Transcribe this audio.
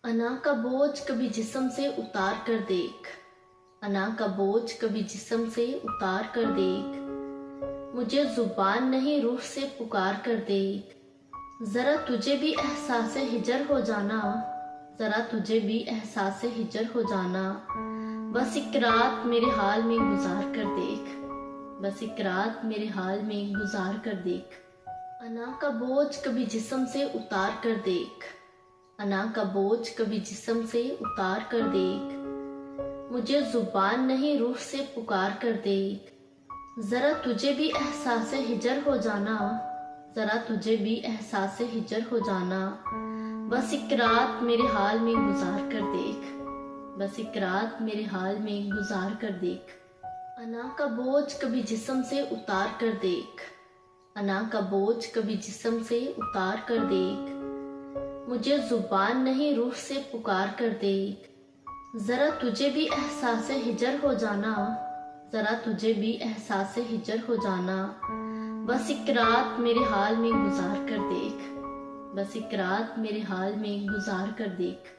अना का बोझ कभी जिस्म से उतार कर देख, अना का बोझ कभी जिस्म से उतार कर देख, मुझे जुबान नहीं रूह से पुकार कर देख। जरा तुझे भी एहसास हिजर हो जाना, जरा तुझे भी एहसास हिजर हो जाना, बस एक रात मेरे हाल में गुजार कर देख, बस एक रात मेरे हाल में गुजार कर देख। अना का बोझ कभी जिस्म से उतार कर देख, अना का बोझ कभी जिस्म से उतार कर देख, मुझे जुबान नहीं रूह से पुकार कर देख। जरा तुझे भी एहसास हिजर हो जाना, जरा तुझे भी एहसास हिजर हो जाना, बस एक रात मेरे हाल में गुजार कर देख, बस एक रात मेरे हाल में गुजार कर देख। अना का बोझ कभी जिस्म से उतार कर देख, अना का बोझ कभी जिस्म से उतार कर देख, मुझे जुबान नहीं रूह से पुकार कर देख। जरा तुझे भी एहसास हिजर हो जाना, जरा तुझे भी एहसास हिजर हो जाना, बस एक रात मेरे हाल में गुजार कर देख, बस एक रात मेरे हाल में गुजार कर देख।